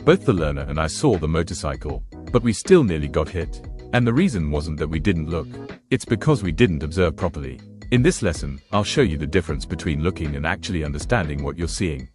Both the learner and I saw the motorcycle, but we still nearly got hit. And the reason wasn't that we didn't look, it's because we didn't observe properly. In this lesson, I'll show you the difference between looking and actually understanding what you're seeing.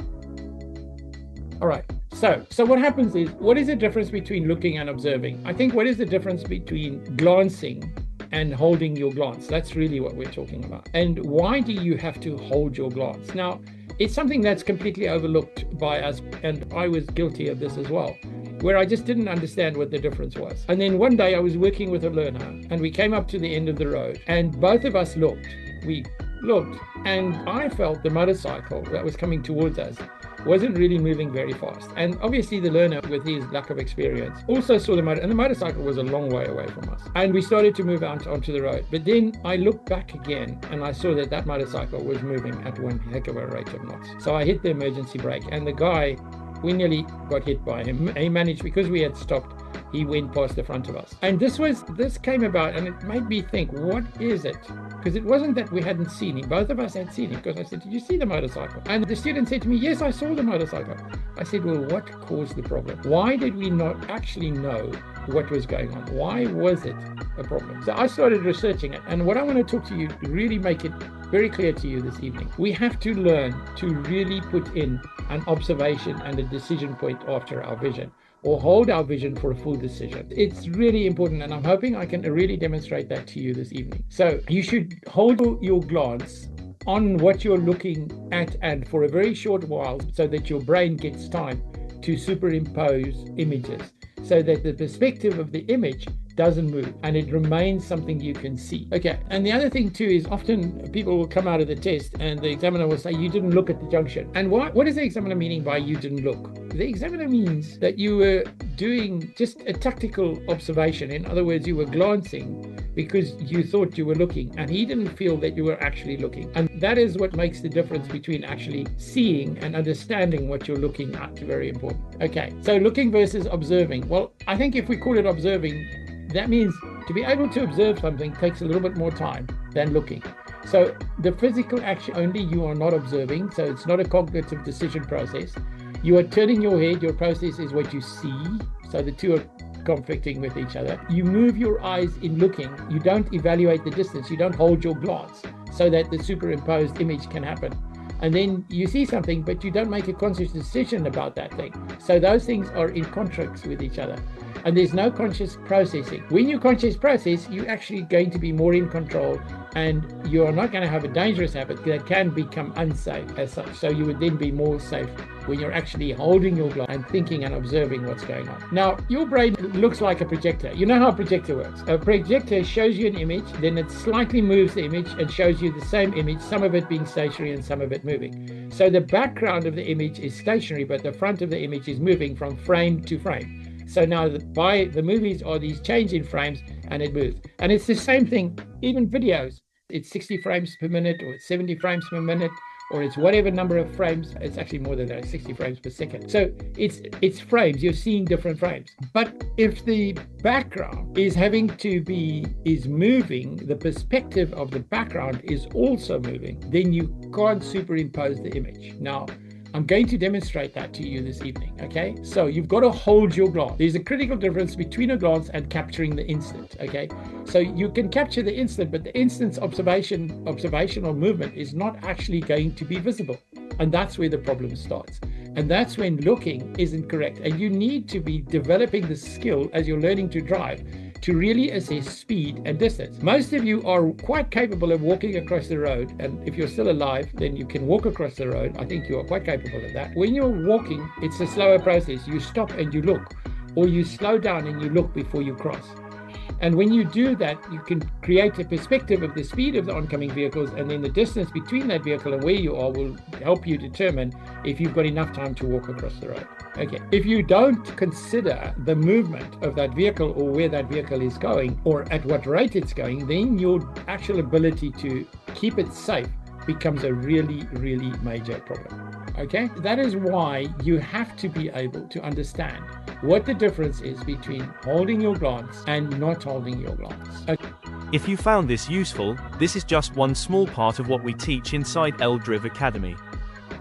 All right, so what happens is, what is the difference between looking and observing? I think what is the difference between glancing and holding your glance? That's really what we're talking about. And why do you have to hold your glance? Now, it's something that's completely overlooked by us, and I was guilty of this as well, where I just didn't understand what the difference was. And then one day I was working with a learner, and we came up to the end of the road, and both of us looked. We looked, and I felt the motorcycle that was coming towards us wasn't really moving very fast. And obviously the learner, with his lack of experience, also saw the motor, and the motorcycle was a long way away from us. And we started to move out onto the road. But then I looked back again, and I saw that that motorcycle was moving at one heck of a rate of knots. So I hit the emergency brake, and the guy, we nearly got hit by him. He managed, because we had stopped, he went past the front of us. And this came about, and it made me think, what is it? Because it wasn't that we hadn't seen him. Both of us had seen him, because I said, did you see the motorcycle? And the student said to me, yes, I saw the motorcycle. I said, well, what caused the problem? Why did we not actually know what was going on? Why was it a problem? So I started researching it. And what I want to talk to you, really make it very clear to you this evening. We have to learn to really put in an observation and a decision point after our vision, or hold our vision for a full decision. It's really important, and I'm hoping I can really demonstrate that to you this evening. So you should hold your glance on what you're looking at, and for a very short while, so that your brain gets time to superimpose images, so that the perspective of the image doesn't move and it remains something you can see. Okay, and the other thing too is, often people will come out of the test and the examiner will say, you didn't look at the junction. And what is the examiner meaning by you didn't look? The examiner means that you were doing just a tactical observation. In other words, you were glancing because you thought you were looking, and he didn't feel that you were actually looking. And that is what makes the difference between actually seeing and understanding what you're looking at. Very important. Okay, so looking versus observing. Well, I think if we call it observing, that means to be able to observe something takes a little bit more time than looking. So the physical action only, you are not observing, so it's not a cognitive decision process. You are turning your head, your process is what you see, so the two are conflicting with each other. You move your eyes in looking, you don't evaluate the distance, you don't hold your glance so that the superimposed image can happen. And then you see something, but you don't make a conscious decision about that thing. So those things are in conflict with each other. And there's no conscious processing. When you conscious process, you're actually going to be more in control, and you're not going to have a dangerous habit that can become unsafe as such. So you would then be more safe when you're actually holding your glance and thinking and observing what's going on. Now, your brain looks like a projector. You know how a projector works. A projector shows you an image, then it slightly moves the image and shows you the same image, some of it being stationary and some of it moving. So the background of the image is stationary, but the front of the image is moving from frame to frame. So now by the movies are these change in frames, and it moves. And it's the same thing, even videos. It's 60 frames per minute, or it's 70 frames per minute, or it's whatever number of frames. It's actually more than that, 60 frames per second. So it's frames, you're seeing different frames. But if the background is moving, the perspective of the background is also moving, then you can't superimpose the image. Now, I'm going to demonstrate that to you this evening, okay? So you've got to hold your glance. There's a critical difference between a glance and capturing the instant, okay? So you can capture the instant, but the instant's observational movement is not actually going to be visible. And that's where the problem starts. And that's when looking isn't correct. And you need to be developing the skill as you're learning to drive to really assess speed and distance. Most of you are quite capable of walking across the road, and if you're still alive, then you can walk across the road. I think you are quite capable of that. When you're walking, it's a slower process. You stop and you look, or you slow down and you look before you cross. And when you do that, you can create a perspective of the speed of the oncoming vehicles, and then the distance between that vehicle and where you are will help you determine if you've got enough time to walk across the road. Okay. If you don't consider the movement of that vehicle, or where that vehicle is going, or at what rate it's going, then your actual ability to keep it safe becomes a really, really major problem. Okay? That is why you have to be able to understand what the difference is between holding your glance and not holding your glance. Okay. If you found this useful, this is just one small part of what we teach inside LDriv Academy.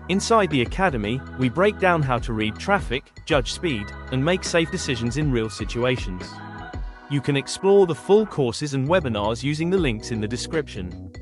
Inside the Academy, we break down how to read traffic, judge speed, and make safe decisions in real situations. You can explore the full courses and webinars using the links in the description.